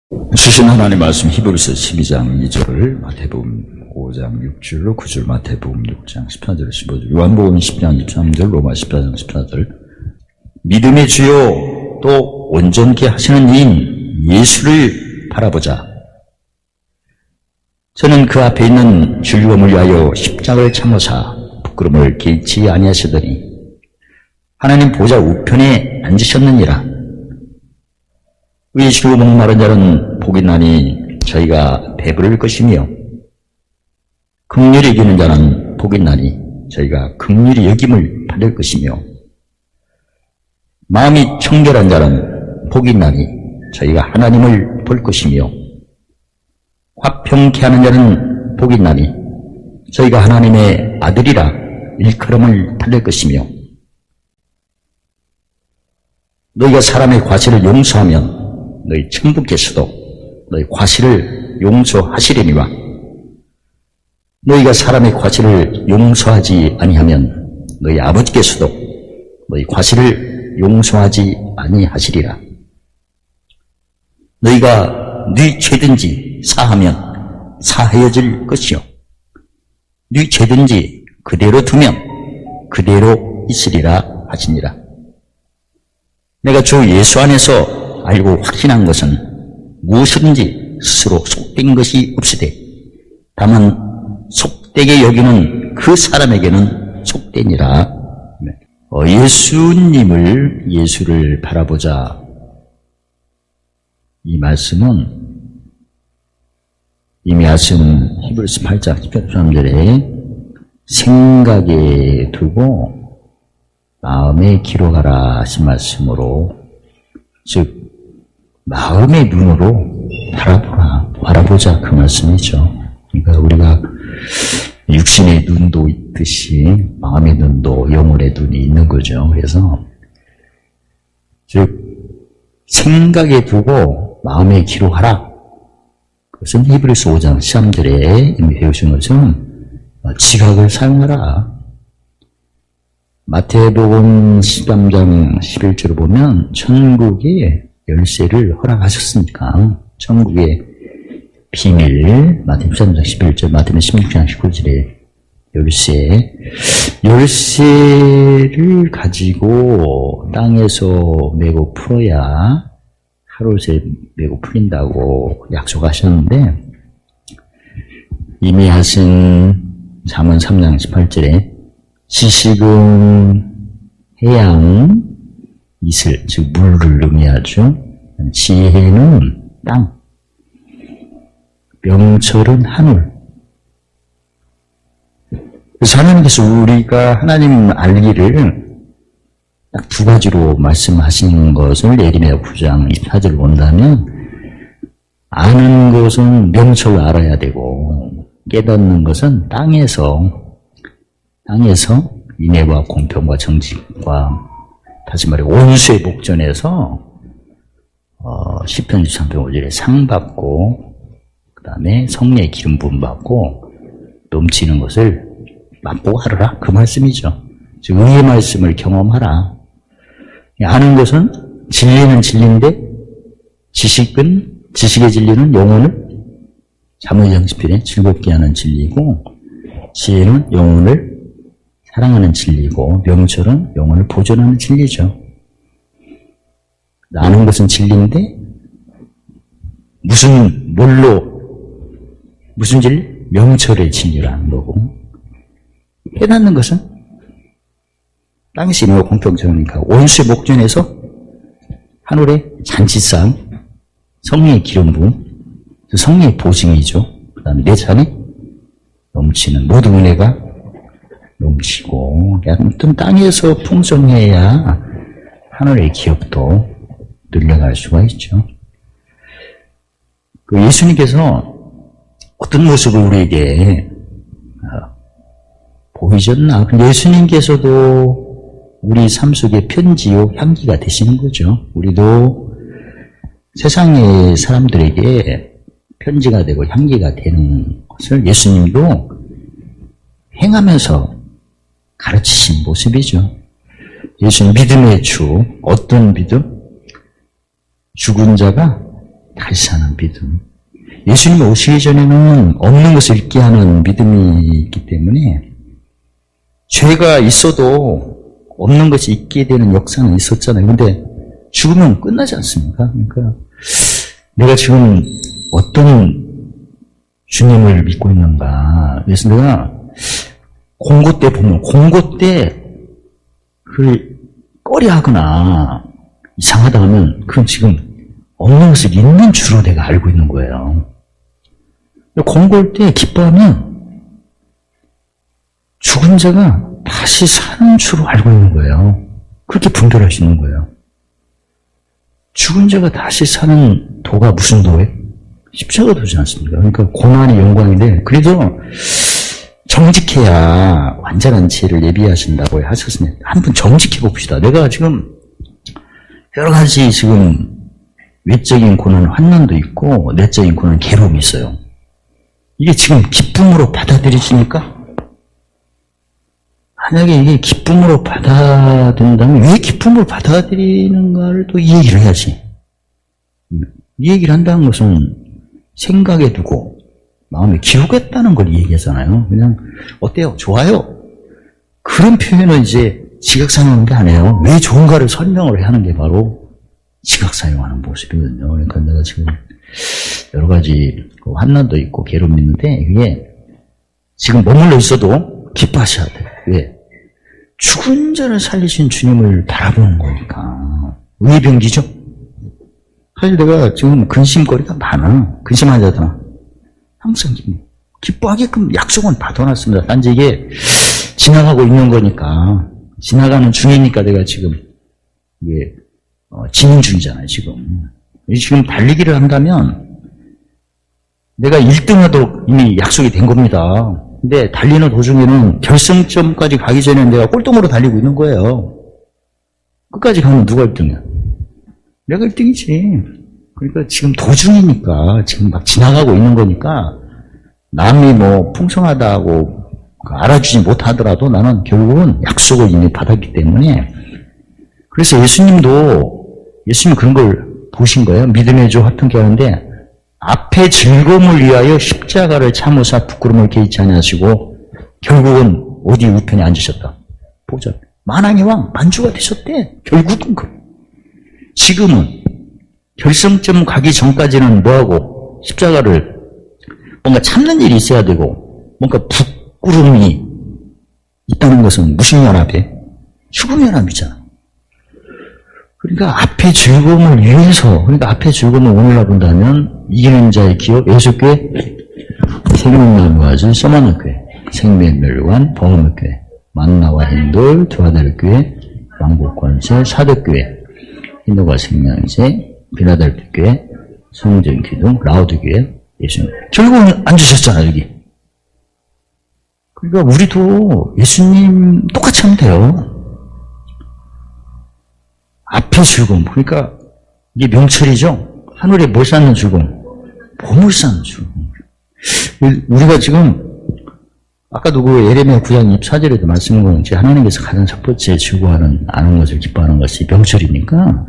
주신 하나님 말씀 히브리서 12장 2절, 마태복음 5장 6절, 9절, 마태복음 6장 14절, 15절, 요한복음 10장 13절, 로마 14장 14절. 믿음의 주요 또 온전케 하시는 이인 예수를 바라보자. 저는 그 앞에 있는 즐거움을 위하여 십자가를 참으사 부끄러움을 개의치 아니하시더니 하나님 보좌 우편에 앉으셨느니라. 의지로 목마른 자는 복이 나니 저희가 배부를 것이며 긍휼히 여기는 자는 복이 나니 저희가 긍휼히 여김을 받을 것이며 마음이 청결한 자는 복이 나니 저희가 하나님을 볼 것이며 화평케 하는 자는 복이 나니 저희가 하나님의 아들이라 일컬음을 받을 것이며 너희가 사람의 과실을 용서하면 너희 천부께서도 너희 과실을 용서하시려니와 너희가 사람의 과실을 용서하지 아니하면 너희 아버지께서도 너희 과실을 용서하지 아니하시리라. 너희가 네 죄든지 사하면 사하여질 것이요 네 죄든지 그대로 두면 그대로 있으리라 하시니라. 내가 주 예수 안에서 알고 확신한 것은 무엇이든지 스스로 속된 것이 없으되 다만 속되게 여기는 그 사람에게는 속되니라. 예수를 바라보자. 이 말씀은 이미 하신 히브리서 8장 13절에 생각에 두고 마음에 기록하라 하신 말씀으로, 즉 마음의 눈으로 바라보자 그 말씀이죠. 그러니까 우리가 육신의 눈도 있듯이 마음의 눈도 영혼의 눈이 있는 거죠. 그래서 즉 생각에 두고 마음에 기록하라. 그것은 히브리서 5장 13절에 이미 배우신 것은 지각을 사용하라. 마태복음 13장 11절을 보면 천국의 열쇠를 허락하셨으니까 천국의 비밀, 마태복음 13장 11절, 마태복음 16장 19절에 열쇠를 가지고 땅에서 메고 풀어야 하루 새 메고 풀린다고 약속하셨는데, 이미 하신 잠언 3장 18절에 지식은 해양, 이슬, 즉 물을 의미하죠. 지혜는 땅, 명철은 하늘. 그래서 하나님께서 우리가 하나님 알기를 딱 두 가지로 말씀하시는 것을 예레미야 9장 24절을 본다면, 아는 것은 명철로 알아야 되고 깨닫는 것은 땅에서 인애와 공평과 정직과, 다시 말해 원수의 복전에서 시편 23편 5절에 상 받고 그 다음에 성령의 기름 부음 받고 넘치는 것을 맛보고 하라 그 말씀이죠. 즉 의의 말씀을 경험하라. 아는 것은 진리는 진리인데 지식의 진리는 영혼을 잠언20편에 즐겁게 하는 진리고, 지혜는 영혼을 사랑하는 진리고, 명철은 영혼을 보존하는 진리죠. 아는 것은 진리인데 무슨 진리? 명철의 진리라는 거고, 깨닫는 것은 땅에서 인애와 공평정이니까 원수의 목전에서 하늘의 잔치상, 성령의 기름 부음, 성령의 보증이죠. 그 다음에 내 잔에 넘치는 모든 은혜가 넘치고, 아무튼 땅에서 풍성해야 하늘의 기업도 늘려갈 수가 있죠. 그 예수님께서 어떤 모습을 우리에게 보이셨나? 예수님께서도 우리 삶 속에 편지요 향기가 되시는 거죠. 우리도 세상의 사람들에게 편지가 되고 향기가 되는 것을 예수님도 행하면서 가르치신 모습이죠. 예수님 믿음의 주, 어떤 믿음? 죽은 자가 다시 사는 믿음. 예수님 오시기 전에는 없는 것을 있게 하는 믿음이 있기 때문에 죄가 있어도 없는 것이 있게 되는 역사는 있었잖아요. 근데 죽으면 끝나지 않습니까? 그러니까 내가 지금 어떤 주님을 믿고 있는가. 그래서 내가 공고 때 보면 공고 때 그걸 꺼려하거나 이상하다 하면 그건 지금 없는 것을 있는 줄로 내가 알고 있는 거예요. 공고할 때 기뻐하면 죽은 자가 다시 사는 줄로 알고 있는 거예요. 그렇게 분별할 수 있는 거예요. 죽은 자가 다시 사는 도가 무슨 도예요? 십자가 도지 않습니까? 그러니까 고난이 영광인데 그래서 정직해야 완전한 지혜를 예비하신다고 하셨으니 한번 정직해 봅시다. 내가 지금 여러 가지 지금 외적인 고난 환난도 있고 내적인 고난 괴로움이 있어요. 이게 지금 기쁨으로 받아들이십니까? 만약에 이게 기쁨으로 받아들인다면 왜 기쁨으로 받아들이는가를 또 이 얘기를 해야지. 이 얘기를 한다는 것은 생각에 두고 마음에 기우겠다는 걸 얘기하잖아요. 그냥 어때요? 좋아요? 그런 표현은 이제 지각사용하는 게 아니에요. 왜 좋은가를 설명을 해야 하는 게 바로 지각사용하는 모습이거든요. 그러니까 내가 지금 여러 가지 환난도 있고 괴로움이 있는데 이게 지금 머물러 있어도 기뻐하셔야 돼요. 왜? 죽은 자를 살리신 주님을 바라보는 거니까. 의병기죠? 사실 내가 지금 근심거리가 많아. 근심한 자들아. 항상 기뻐하게끔 약속은 받아놨습니다. 단지 이게 지나가고 있는 거니까, 지나가는 중이니까 내가 지금 이게 진행 중이잖아요. 지금 달리기를 한다면 내가 1등하도 이미 약속이 된 겁니다. 근데 달리는 도중에는 결승점까지 가기 전에 내가 꼴등으로 달리고 있는 거예요. 끝까지 가면 누가 1등이야? 내가 1등이지. 그러니까 지금 도중이니까, 지금 막 지나가고 있는 거니까, 남이 뭐 풍성하다고 알아주지 못하더라도 나는 결국은 약속을 이미 받았기 때문에, 그래서 예수님 그런 걸 보신 거예요. 믿음의 주 화평케 하는데, 앞에 즐거움을 위하여 십자가를 참으사 부끄러움을 개의치 아니하시고 결국은 어디 우편에 앉으셨다. 보자. 만왕의 왕 만주가 되셨대. 결국은 지금은 결승점 가기 전까지는 뭐하고 십자가를 뭔가 참는 일이 있어야 되고 뭔가 부끄러움이 있다는 것은 무슨 연합이에요? 죽음 연합이잖아. 그러니까 앞에 즐거움을 위해서, 그러니까 앞에 즐거움을 오늘날 본다면 이기는 자의 기업, 예수교회, 생명나무아주, 서만교회, 생명멸관, 범업교회, 만나와 힌돌, 두아달교회, 왕복권세, 사덕교회, 힌도가 생명세, 빌라델피교회, 성전기둥, 라우드교회, 예수님. 결국은 앉으셨잖아요, 여기. 그러니까 우리도 예수님 똑같이 하면 돼요. 앞에 즐거움. 그러니까 이게 명철이죠. 하늘에 뭘 쌓는 즐거움? 보물 쌓는 즐거움. 우리가 지금 아까도 그 예레미야 9장 24절에도 말씀한 건 하나님께서 가장 첫 번째 즐거워하는 아는 것을 기뻐하는 것이 명철이니까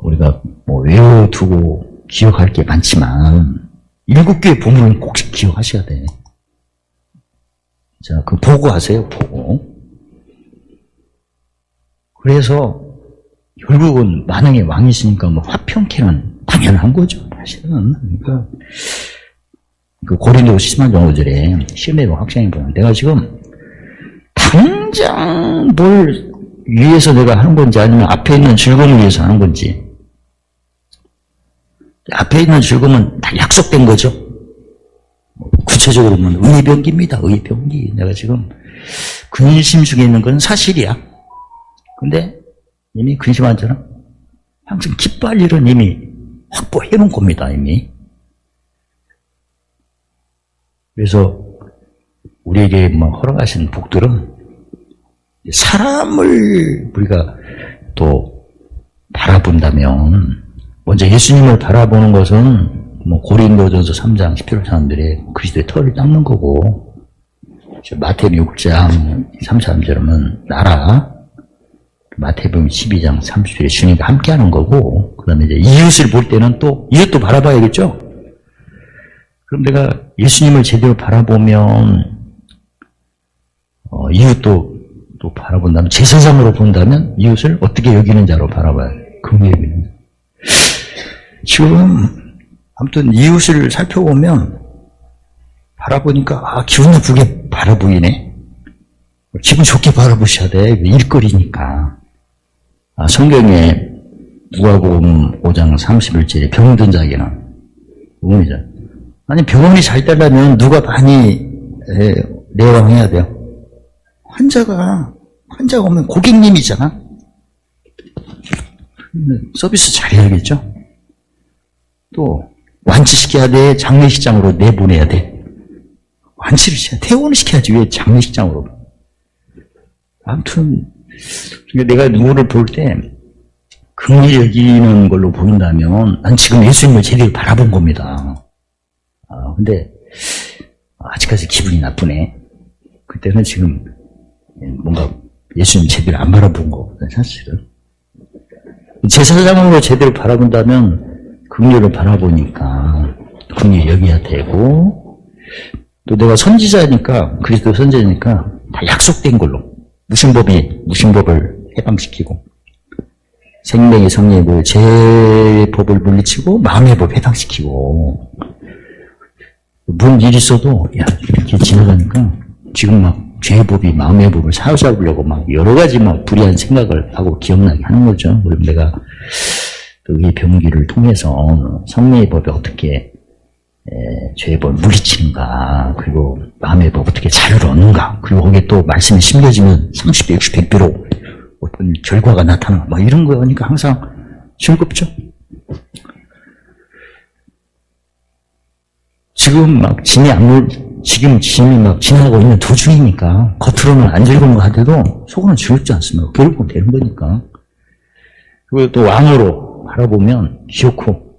우리가 뭐 외워두고 기억할 게 많지만 7개의 보물은 꼭 기억하셔야 돼. 자, 그 보고하세요. 보고. 그래서 결국은 만왕의 왕이시니까 뭐 화평케는 당연한 거죠. 사실은. 그러니까 그 고린도후서 10장 5절에 시험해보고 확장해보면 내가 지금 당장 뭘 위해서 내가 하는 건지 아니면 앞에 있는 즐거움을 위해서 하는 건지. 앞에 있는 즐거움은 다 약속된 거죠. 구체적으로 보면 의병기입니다. 의병기. 내가 지금 근심 중에 있는 건 사실이야. 근데 이미 근심한 자는 항상 기뻐할 일은 이미 확보해 놓은 겁니다. 이미. 그래서 우리에게 허락하신 복들은 사람을 우리가 또 바라본다면 먼저 예수님을 바라보는 것은 고린도전서 3장 10절 사람들의 그리스도의 털을 닦는 거고 마태복음 6장 33절은 나라 마태복음 12장 30절에 주님과 함께 하는 거고, 그 다음에 이제 이웃을 볼 때는 또 이웃도 바라봐야겠죠? 그럼 내가 예수님을 제대로 바라보면, 이웃도 또 바라본다면, 제사장으로 본다면 이웃을 어떻게 여기는 자로 바라봐야 돼. 긍휼히 여기는. 지금 아무튼 이웃을 살펴보면 바라보니까 기분 나쁘게 바라보이네. 기분 좋게 바라보셔야 돼. 일거리니까. 성경에 누가복음 5장 31절에 병든 자에게는 병원이죠. 아니 병원이 잘 되려면 누가 많이 내왕해야 돼요. 환자가 오면 고객님이잖아. 서비스 잘해야겠죠. 또 완치시켜야 돼. 장례식장으로 내보내야 돼. 완치를 시켜야 돼. 퇴원을 시켜야지. 왜 장례식장으로. 아무튼 내가 누구를 볼 때 긍휼히 여기는 걸로 보인다면 난 지금 예수님을 제대로 바라본 겁니다. 근데 아직까지 기분이 나쁘네. 그때는 지금 뭔가 예수님 제대로 안 바라본 거거든 사실은. 제사장으로 제대로 바라본다면 긍휼을 바라보니까 긍휼히 여겨야 되고, 또 내가 선지자니까, 그리스도 선지자니까 다 약속된 걸로 무신법을 해방시키고, 생명의 성령의 법, 죄법을 물리치고 마음의 법 해방시키고, 뭔 일이 있어도 이렇게 지나가니까 지금 막 죄법이 마음의 법을 사로잡으려고 막 여러 가지 막 불의한 생각을 하고 기억나게 하는 거죠. 그럼 내가 이 병기를 통해서 성령의 법이 어떻게 죄법을 물리치는가, 그리고 마음의 법 어떻게 자유를 얻는가, 그리고 거기에 또 말씀이 심겨지면 30배, 60배, 100배로 어떤 결과가 나타나, 막 이런 거니까 항상 즐겁죠. 지금 막 짐이 막 지나가고 있는 도중이니까 겉으로는 안 즐거운 거 하더라도 속으로는 즐겁지 않습니다. 결국은 되는 거니까. 그리고 또 왕으로 바라보면 귀엽고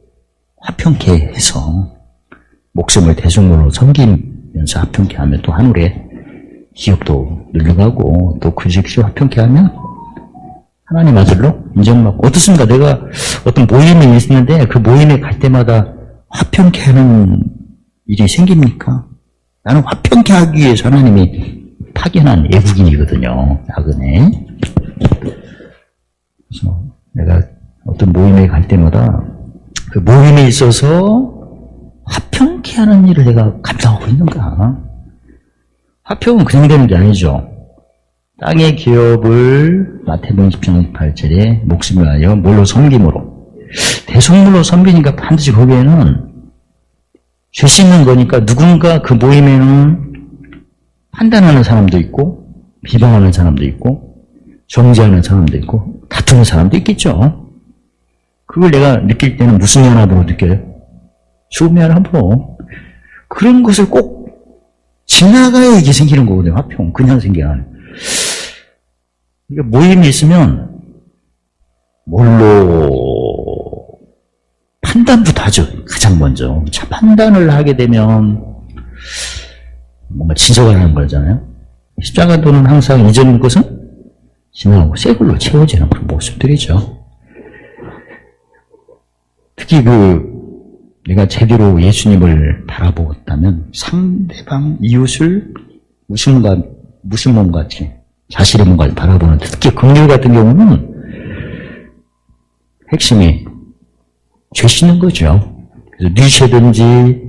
화평케 해서 목숨을 대중으로 섬기면서 화평케 하면 또 하늘에 기업도 늘려가고, 또 그 즉시 화평케 하면 하나님 아들로 인정받고. 어떻습니까? 내가 어떤 모임이 있는데 그 모임에 갈 때마다 화평케 하는 일이 생깁니까? 나는 화평케 하기 위해서 하나님이 파견한 애국인이거든요. 나그네. 그래서 내가 어떤 모임에 갈 때마다 그 모임에 있어서 화평케 하는 일을 내가 감당하고 있는가? 화평은 그냥 되는 게 아니죠. 땅의 기업을 마태복음 10장 8절에 목숨을 하여 뭘로 섬김으로. 대속물로 섬기니까 반드시 거기에는 죄 씻는 거니까 누군가 그 모임에는 판단하는 사람도 있고, 비방하는 사람도 있고, 정죄하는 사람도 있고, 다투는 사람도 있겠죠. 그걸 내가 느낄 때는 무슨 연합으로 느껴요? 죽음의 연합으로. 그런 것을 꼭 지나가야 이게 생기는 거거든요. 화평. 그냥 생기는 게 아니에요. 그러니까 모임이 있으면 뭘로 판단부터 하죠. 가장 먼저. 자, 판단을 하게 되면 뭔가 지적하는 거잖아요. 십자가도는 항상 이전 것은 지나가고 새 걸로 채워지는 그런 모습들이죠. 특히 내가 제대로 예수님을 바라보았다면 상대방 이웃을 무슨 몸같이 자신의 몸같이 바라보는, 특히 긍휼 같은 경우는 핵심이 죄 씻는 거죠. 그래서 네 죄든지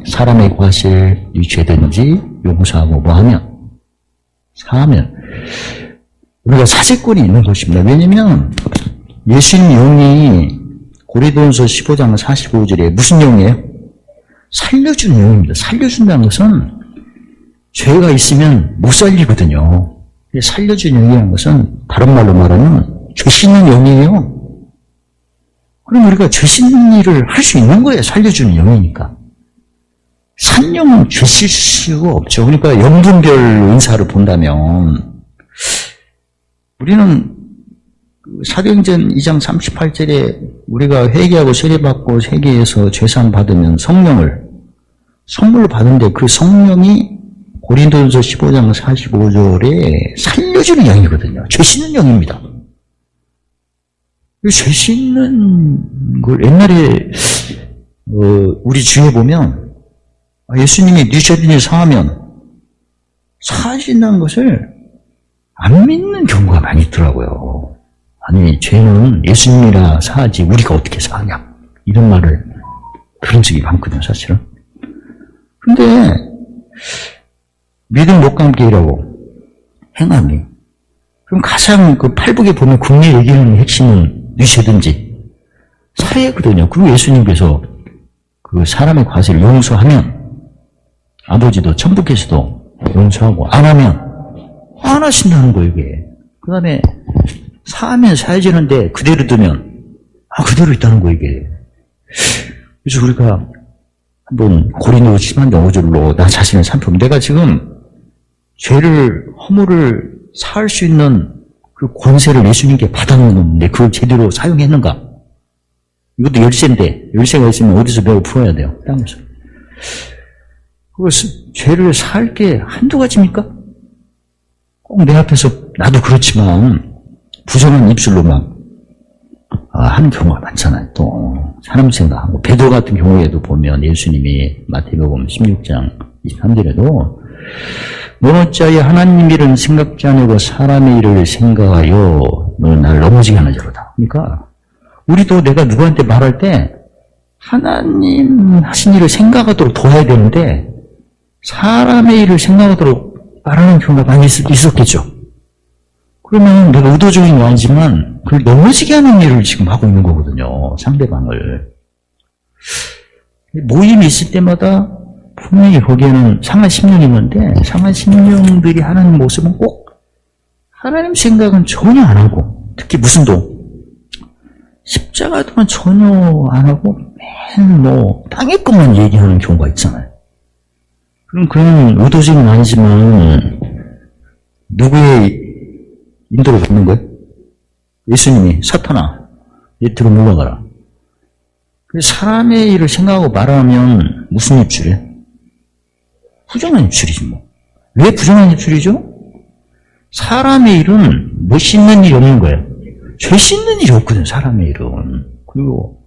사람의 과실 네 죄든지 용서하고 뭐하면 사하면 우리가 사죄권이 있는 것입니다. 왜냐면 예수님 영이 고린도전서 15장 45절에 무슨 영이에요? 살려주는 영입니다. 살려준다는 것은 죄가 있으면 못 살리거든요. 살려주는 영이라는 것은 다른 말로 말하면 죄 씻는 영이에요. 그럼 우리가 죄 씻는 일을 할 수 있는 거예요. 살려주는 영이니까. 산영은 죄 씻을 수가 없죠. 그러니까 영분별 은사를 본다면 우리는 사도행전 2장 38절에 우리가 회개하고 세례받고 세계에서 죄사함 받으면 성령을 선물로 받는데 그 성령이 고린도전서 15장 45절에 살려주는 영이거든요. 죄 씻는 영입니다. 죄 씻는 걸 옛날에 우리 주위에 보면 예수님이 뉘셔진이 사하면 사하신다는 것을 안 믿는 경우가 많이 있더라고요. 아니 죄는 예수님이라 사하지 우리가 어떻게 사하냐 이런 말을 들은 적이 많거든요. 사실은. 근데 믿음 목감기라고 행함이 그럼 가장 그 팔복에 보면 국내 얘기하는 핵심은 뉘셔든지 사례거든요. 그리고 예수님께서 그 사람의 과실을 용서하면 아버지도 천부께서도 용서하고 안 하면 안 하신다는 거예요. 이게 그 다음에 사하면 사해지는데 그대로 두면 그대로 있다는 거예요. 이게 그래서 우리가 한번 고린도 10장 5절로 나 자신을 살펴보면 내가 지금 죄를 허물을 사할 수 있는 그 권세를 예수님께 받아놓는데 그걸 제대로 사용했는가? 이것도 열쇠인데 열쇠가 있으면 어디서 배워 풀어야 돼요? 땅에서. 그것을 죄를 살 게 한두 가지입니까? 꼭 내 앞에서 나도 그렇지만 부정한 입술로 막 하는 경우가 많잖아요. 또 사람 생각하고 베드로 같은 경우에도 보면 예수님이 마태복음 16장 23절에도 너는 어찌하여 하나님 일은 생각지 않고 사람의 일을 생각하여 너는 나를 넘어지게 하는 자로다. 그러니까 우리도 내가 누구한테 말할 때 하나님 하신 일을 생각하도록 도와야 되는데 사람의 일을 생각하도록 말하는 경우가 많이 있었겠죠. 그러면 내가 의도적인 건 아니지만 그걸 넘어지게 하는 일을 지금 하고 있는 거거든요. 상대방을. 모임이 있을 때마다 분명히 거기에는 상한 심령이 있는데 상한 심령들이 하는 모습은 꼭 하나님 생각은 전혀 안 하고 특히 무슨 도 십자가도만 전혀 안 하고 맨 땅의 것만 얘기하는 경우가 있잖아요. 그럼 그건 의도적인 건 아니지만 누구의 인도를 받는 거예요? 예수님이 사탄아 얘 들어 물러가라. 사람의 일을 생각하고 말하면 무슨 입술이에요? 부정한 입술이지 뭐. 왜 부정한 입술이죠? 사람의 일은 뭐 씻는 일이 없는 거예요. 죄 씻는 일이 없거든 사람의 일은. 그리고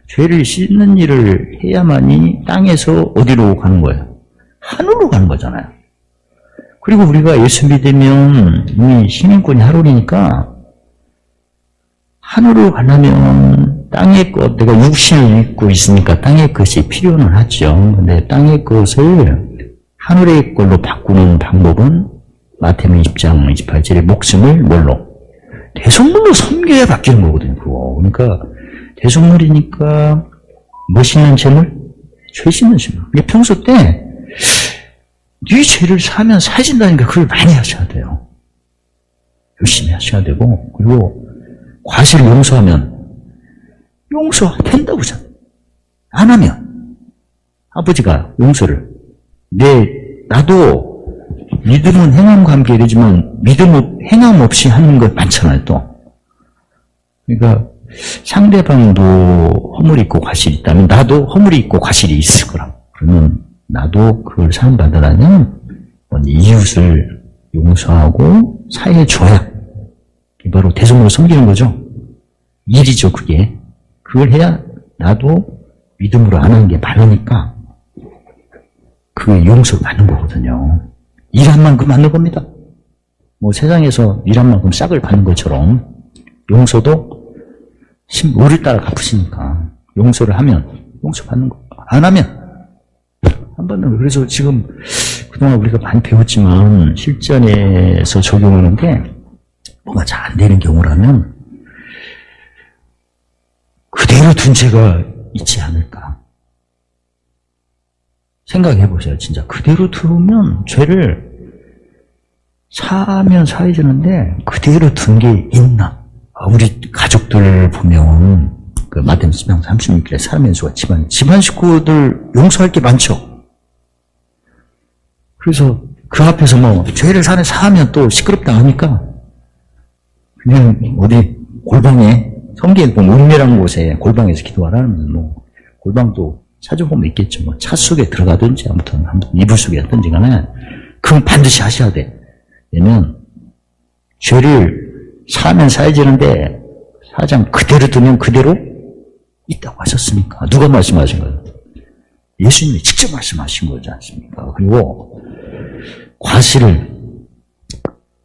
죄를 씻는 일을 해야만이 땅에서 어디로 가는 거예요? 하늘로 가는 거잖아요. 그리고 우리가 예수 믿으면 이미 신인권이 하늘이니까 하늘로 가려면 땅의 것, 내가 육신을 입고 있으니까 땅의 것이 필요는 하죠. 근데 땅의 것을 하늘의 걸로 바꾸는 방법은 마태복음 20장 28절에 목숨을 뭘로? 대속물로 섬겨야 바뀌는 거거든요. 그거. 그러니까 대속물이니까 뭐 씻는 재물? 죄 씻는 재물. 근데 평소 때 네 죄를 사면 사해진다니까 그걸 많이 하셔야 돼요. 열심히 하셔야 되고 그리고 과실을 용서하면 용서된다고 하잖아요. 안 하면 아버지가 용서를 나도 믿음은 행함과 함께 되지만 믿음은 행함 없이 하는 것 많잖아요. 또 그러니까 상대방도 허물이 있고 과실이 있다면 나도 허물이 있고 과실이 있을 거라. 그러면 나도 그걸 사함받으라면 이웃을 용서하고 사해줘야 이게 바로 대속물로 섬기는 거죠. 일이죠. 그게. 그걸 해야 나도 믿음으로 안 하는 게 바르니까 그게 용서를 받는 거거든요. 일한 만큼 받는 겁니다. 뭐 세상에서 일한 만큼 싹을 받는 것처럼 용서도 오를 따라 갚으시니까 용서를 하면 용서받는 거. 안 하면 한 번은 그래서 지금 그동안 우리가 많이 배웠지만 실전에서 적용하는 게 뭐가 잘 안 되는 경우라면 그대로 둔 죄가 있지 않을까 생각해 보세요. 진짜 그대로 두면 죄를 사하면 사해지는데 그대로 둔 게 있나? 우리 가족들 보면 그 마태복음 10장 36절에 사람의 수가 집안 식구들 용서할 게 많죠. 그래서 그 앞에서 죄를 사하면 또 시끄럽다 하니까 그냥 어디 골방에 성경에 보면 은밀한 곳에 골방에서 기도하라는 골방도 찾아보면 있겠죠. 차 속에 들어가든지 아무튼 이불 속에 있든지 간에 그건 반드시 하셔야 돼. 왜냐면 죄를 사면 사해지는데 사장 그대로 두면 그대로 있다고 하셨으니까. 누가 말씀하신 거예요? 예수님이 직접 말씀하신 거지 않습니까? 그리고 과실을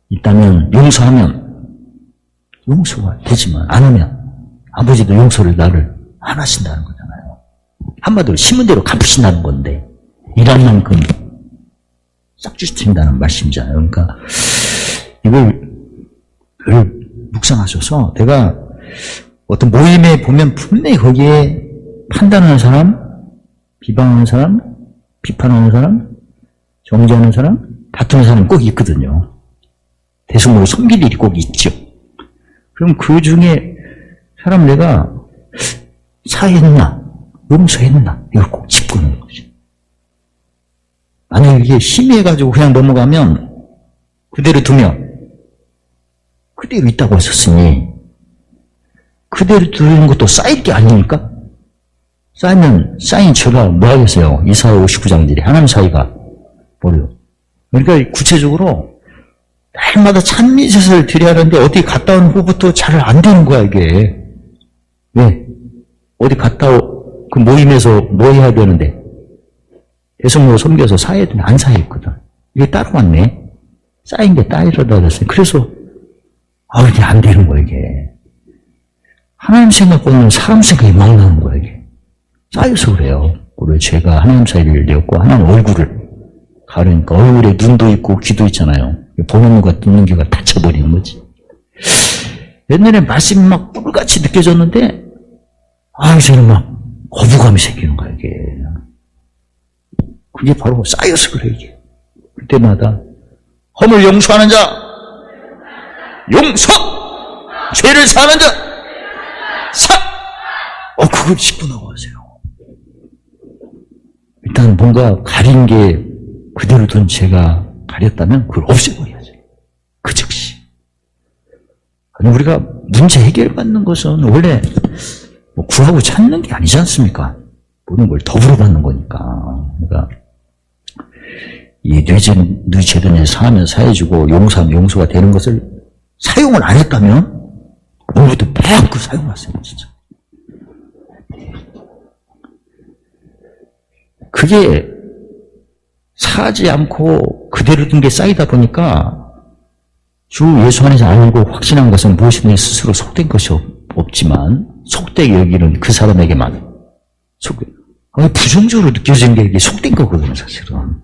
있다면 용서하면 용서가 되지만 안 하면 아버지도 용서를 나를 안 하신다는 거잖아요. 한마디로 심은 대로 갚으신다는 건데 일한 만큼 싹 주신다는 말씀이잖아요. 그러니까 이걸 묵상하셔서 내가 어떤 모임에 보면 분명히 거기에 판단하는 사람, 비방하는 사람, 비판하는 사람, 정죄하는 사람, 다투는 사람이 꼭 있거든요. 대승으로 섬길 일이 꼭 있죠. 그럼 그 중에 사람 내가 사했나, 용서했나, 이걸 꼭 짚고는 거죠. 만약에 이게 심해가지고 그냥 넘어가면 그대로 두면 그대로 있다고 하셨으니 그대로 두는 것도 쌓일 게 아닙니까? 쌓인 죄가 뭐 하겠어요? 이사야 59장들이 하나님 사이가 뭐래요? 그러니까 구체적으로 날마다 찬미제사를 드려야 하는데 어디 갔다 온 후부터 잘 안 되는 거야 이게. 왜? 어디 갔다 그 모임에서 뭐 해야 되는데 대성으로 섬겨서 사회들은 안 사했거든. 이게 따라왔네. 쌓인 게 따이러다 됐어요. 그래서 이게 안 되는 거야 이게. 하나님 생각보다는 사람 생각이 막 나는 거야 이게. 쌓여서 그래요. 우리 죄가 하나님 사이를 내었고 하나님 얼굴을 가르니까 얼굴에 눈도 있고 귀도 있잖아요. 보는 눈과 듣는 귀가 닫혀버리는 거지. 옛날에 말씀이 막 뿔같이 느껴졌는데 이제는 막 거부감이 생기는 거야 이게. 그게 바로 쌓여서 그래 이게. 그때마다 허물 용서하는 자 용서! 죄를 사는 자 사! 그걸 짚고 나가세요. 일단 뭔가 가린 게 그대로 둔 죄가 가렸다면 그걸 없애버려야죠. 그 즉시. 아니, 우리가 문제 해결받는 것은 원래 구하고 찾는 게 아니지 않습니까? 모든 걸 더불어 받는 거니까. 그러니까 이 뇌제든에 사하면 사해지고 용서하면 용서가 되는 것을 사용을 안 했다면 오늘부터 막 그 사용하세요 진짜. 그게 사지 않고 그대로 둔 게 쌓이다 보니까 주 예수 안에서 알고 확신한 것은 무엇이든 스스로 속된 것이 없지만 속되게 여기는 그 사람에게만 부정적으로 느껴진 게 이게 속된 거거든요 사실은.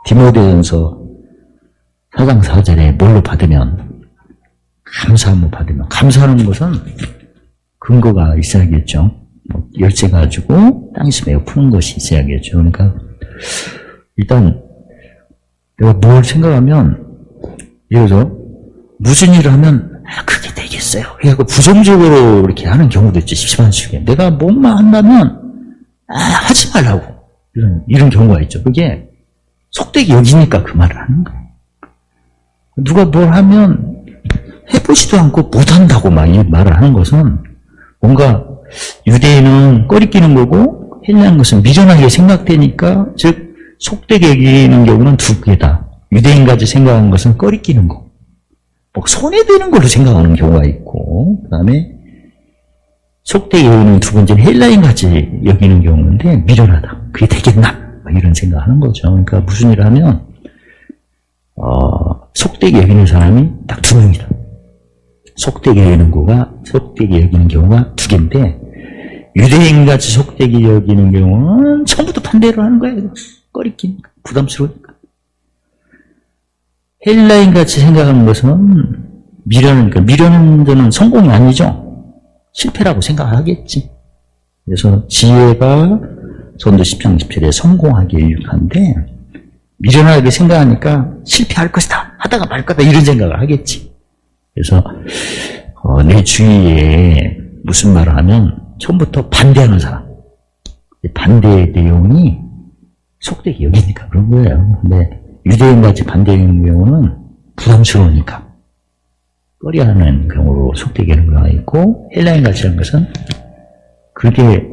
디모데전서 4장 4절에 뭘로 받으면 감사함을 받으면 감사하는 것은 근거가 있어야겠죠. 열쇠 가지고 땅에서 매어 푸는 것이 있어야겠죠. 그러니까 일단 내가 뭘 생각하면 예를 들어 무슨 일을 하면 그게 되겠어요. 그래서 부정적으로 이렇게 하는 경우도 있지. 집안식에 내가 뭐만 한다면 하지 말라고 이런 경우가 있죠. 그게 속되게 여기니까 그 말을 하는 거예요. 누가 뭘 하면 해보지도 않고 못한다고 막 이 말을 하는 것은 뭔가 유대인은 꺼리끼는 거고 헬라인 것은 미련하게 생각되니까 즉 속되게 여기는 경우는 두 개다. 유대인까지 생각하는 것은 꺼리끼는 거. 손해되는 걸로 생각하는 경우가 있고 그 다음에 속되게 여기는 두 번째는 헬라인까지 여기는 경우인데 미련하다. 그게 되겠나? 이런 생각하는 거죠. 그러니까 무슨 일을 하면 속되게 여기는 사람이 딱 두 명이다. 속되게 여기는 경우가 두 개인데 유대인같이 속되게 여기는 경우는 처음부터 반대로 하는 거예요. 꺼리끼니까 부담스러우니까. 헬라인같이 생각하는 것은 미련은 저는 성공이 아니죠. 실패라고 생각하겠지. 그래서 지혜가 전도 10장 10절에 성공하기에 유익한데 미련하게 생각하니까 실패할 것이다. 하다가 말 거다. 이런 생각을 하겠지. 그래서 내 주위에 무슨 말을 하면 처음부터 반대하는 사람. 반대의 내용이 속되게 여기니까 그런 거예요. 근데 유대인같이 반대하는 경우는 부담스러우니까 꺼려하는 경우로 속되게 하는 경우가 있고 헬라인같이 하는 것은 그게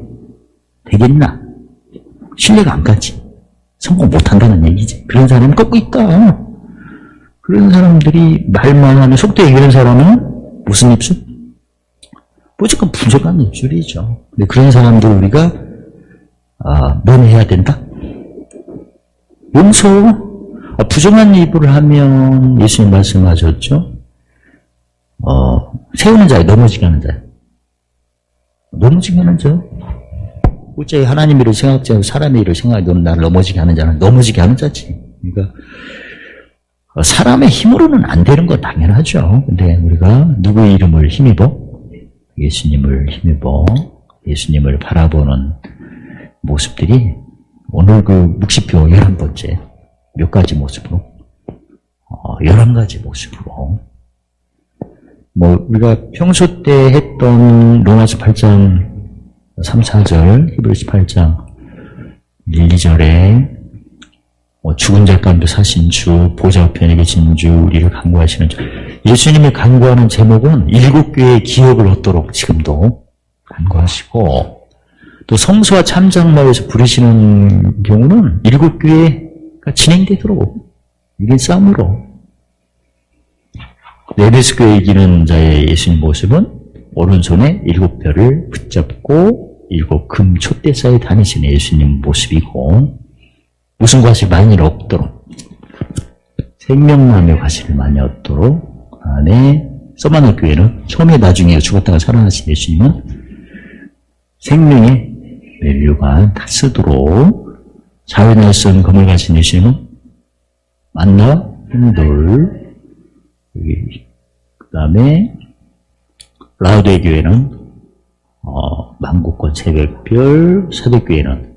되겠나? 신뢰가 안 가지. 성공 못한다는 얘기지. 그런 사람이 꼭 있다. 그런 사람들이 말만 하는 속도 얘기하는 사람은 무슨 입술? 무조건 부정한 입술이죠. 근데 그런 사람들 우리가 뭘 해야 된다? 용서. 부정한 입을 하면 예수님 말씀하셨죠. 세우는 자에 넘어지게 하는 자에. 넘어지게 하는 자. 어째 하나님 일을 생각지 않고 사람의 일을 생각하고 나를 넘어지게 하는 자는 넘어지게 하는 자지. 그러니까 사람의 힘으로는 안 되는 건 당연하죠. 근데 우리가 누구의 이름을 힘입어? 예수님을 힘입어 예수님을 바라보는 모습들이 오늘 그 묵시표 11번째 몇 가지 모습으로 11가지 모습으로 우리가 평소 때 했던 로마서 8장 3, 4절 히브리서 8장 1, 2절에 죽은 자 가운데 사신 주 보좌 우편에 계신 주 우리를 간구하시는 주 예수님이 간구하는 제목은 7교회의 기업을 얻도록 지금도 간구하시고 또 성수와 참장마에서 부르시는 경우는 7교회가 진행되도록 이게 싸움으로 에베소 교회 이기는 자의 예수님 모습은 오른손에 7별을 붙잡고 7금 촛대사에 다니시는 예수님 모습이고 무슨 과실이 많이 없도록 생명나무 과실을 많이 얻도록 안에 써마는 교회는 처음에 나중에 죽었다가 살아나신 예수님은 생명의 밸류가 다 쓰도록 자연에 쓴 검을 가진 예수님은 만나 힘돌 그 다음에 라우데 교회는 만국권 새벽별 사도교회는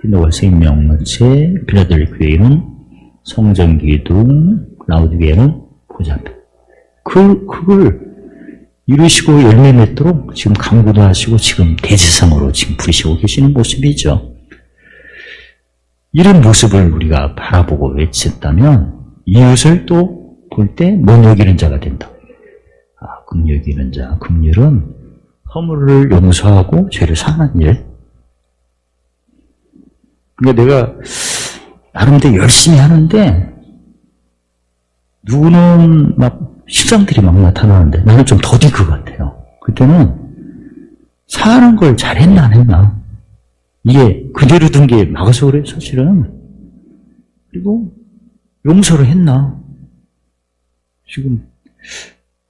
흰노가 생명체 빌라델 교회는 성전기둥 라우데 교회는 보좌편 그걸 이루시고 열매 맺도록 지금 강구도 하시고 지금 대지상으로 지금 부르시고 계시는 모습이죠. 이런 모습을 우리가 바라보고 외쳤다면 이웃을 또 볼 때 못 여기는 자가 된다. 긍휼기는 자, 긍휼은 허물을 용서하고 죄를 사하는 일. 그러니까 내가 나름대로 열심히 하는데 누구는 막 실상들이 막 나타나는데 나는 좀 더딘 것 같아요. 그때는 사는 걸 잘했나 안 했나. 이게 그대로 둔 게 막아서 그래 사실은. 그리고 용서를 했나.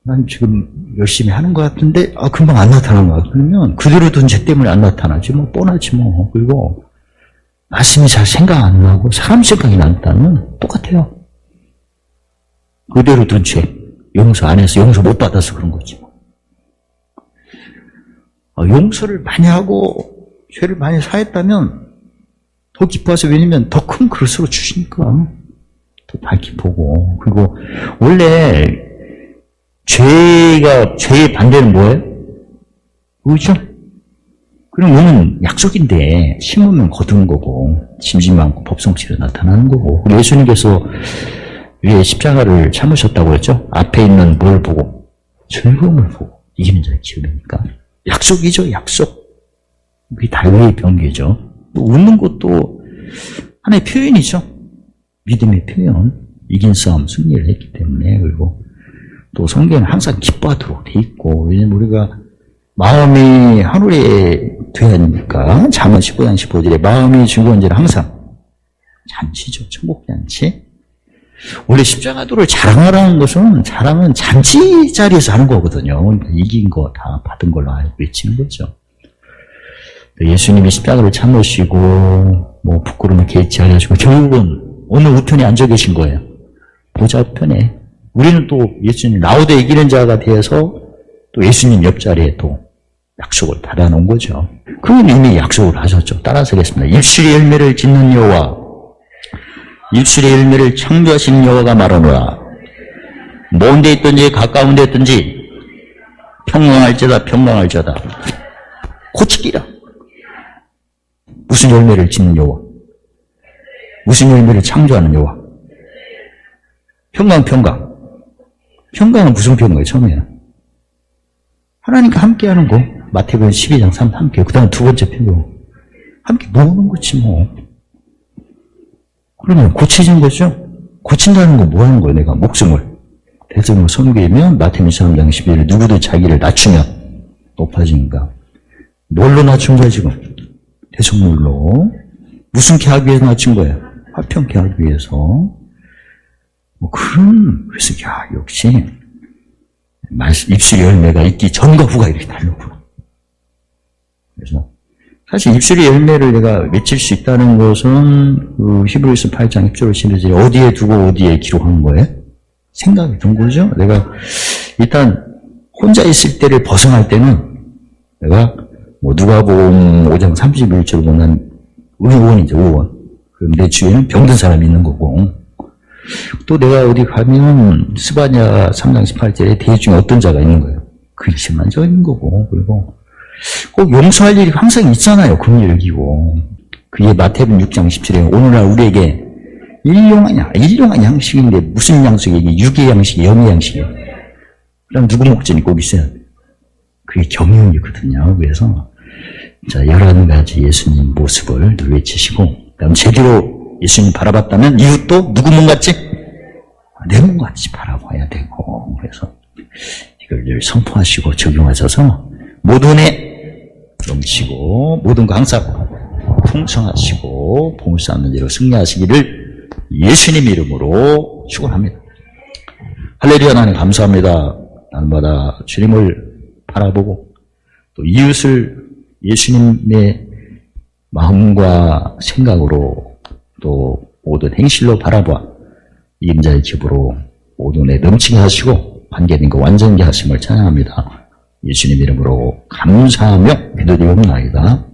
난 지금 열심히 하는 것 같은데 금방 안 나타나는 것 같아. 그러면 그대로 둔 죄 때문에 안 나타나지 뻔하지 그리고 말씀이 잘 생각 안 나고 사람 생각이 난다면 똑같아요. 그대로 둔 죄 용서 안 해서 용서 못 받아서 그런 거지 용서를 많이 하고 죄를 많이 사했다면 더 기뻐해서 왜냐면 더 큰 그릇으로 주시니까 더 밝게 보고 그리고 원래 죄의 반대는 뭐예요? 의죠? 그럼 의는 약속인데 심으면 거두는 거고 짐진 많고 법성치로 나타나는 거고 예수님께서 위에 십자가를 참으셨다고 했죠? 앞에 있는 뭘 보고? 즐거움을 보고 이기는 자의 기업이니까 약속이죠. 약속. 그게 다윗의 병기죠. 웃는 것도 하나의 표현이죠. 믿음의 표현. 이긴 싸움 승리를 했기 때문에 그리고 또 성경은 항상 기뻐하도록 돼 있고 왜냐면 우리가 마음이 하늘에 되니까 잠언 15장 15절에 마음이 즐거운 자는 항상 잔치죠. 천국 잔치. 원래 십자가도를 자랑하라는 것은 자랑은 잔치 자리에서 하는 거거든요. 그러니까 이긴 거 다 받은 걸로 알고 외치는 거죠. 예수님이 십자가를 참으시고 부끄러움을 개의치 않으시고 결국은 오늘 우편에 앉아 계신 거예요. 보좌 우편에. 우리는 또 예수님 라우데 이기는 자가 되어서 또 예수님 옆자리에 또 약속을 받아놓은 거죠. 그건 이미 약속을 하셨죠. 따라서 하겠습니다. 입술의 열매를 짓는 여호와 입술의 열매를 창조하신 여호와가 말하노라. 먼 데 있든지 가까운 데 있든지 평강할지다 평강할지다. 고치기라. 무슨 열매를 짓는 여호와? 무슨 열매를 창조하는 여호와? 평강. 평강은 무슨 평강이에요? 처음에는 하나님과 함께하는 거. 마태복음 12장 3 함께. 그 다음 두 번째 평강 함께 모으는 거지 그러면 고쳐진 거죠? 고친다는 건 뭐 하는 거예요? 내가 목숨을. 대성을 선교하면 마태복음 3장 11절 누구도 자기를 낮추면 높아진가. 뭘로 낮춘 거야 지금? 대성물로. 무슨 계하기 위해서 낮춘 거예요? 화평케 하기 위해서. 그래서 역시 입술 열매가 있기 전과 후가 이렇게 다르구나. 그래서 사실 입술의 열매를 내가 맺힐 수 있다는 것은 히브리서 8장 10절 11절에 어디에 두고 어디에 기록한 거예요? 생각이 든 거죠. 내가 일단 혼자 있을 때를 벗어날 때는 내가 누가복음 5장 31절 보면 의원이죠, 의원. 그럼 내 주위에는 병든 사람이 있는 거고, 또 내가 어디 가면 스바냐 3장 18절에 대중에 어떤 자가 있는 거예요. 그리스만 저 있는 거고, 그리고 꼭 용서할 일이 항상 있잖아요. 긍휼을 여기고. 그게 마태복음 6장 17에 오늘날 우리에게 일용한 양식인데 무슨 양식이에요? 육의 양식이 영의 양식이에요. 그럼 누구 목전이 꼭 있어야 돼요. 그게 경영이거든요. 그래서 자 11가지 예수님 모습을 늘 외치시고, 그다음 제대로 예수님 바라봤다면 이웃도 누구 몸 같지? 내 몸 같이 바라봐야 되고, 그래서 이걸 늘 선포하시고 적용하셔서 모든 애 넘치고 모든 거 항상 풍성하시고 봉을 쌓는 일로 승리하시기를 예수님 이름으로 축원합니다. 할렐루야. 하나님 감사합니다. 날마다 주님을 바라보고 또 이웃을 예수님의 마음과 생각으로 또 모든 행실로 바라봐 임자의 기부로 모든 애 넘치게 하시고 관계된 거 완전히 하심을 찬양합니다. 예수님 이름으로 감사하며 기도드리옵나이다.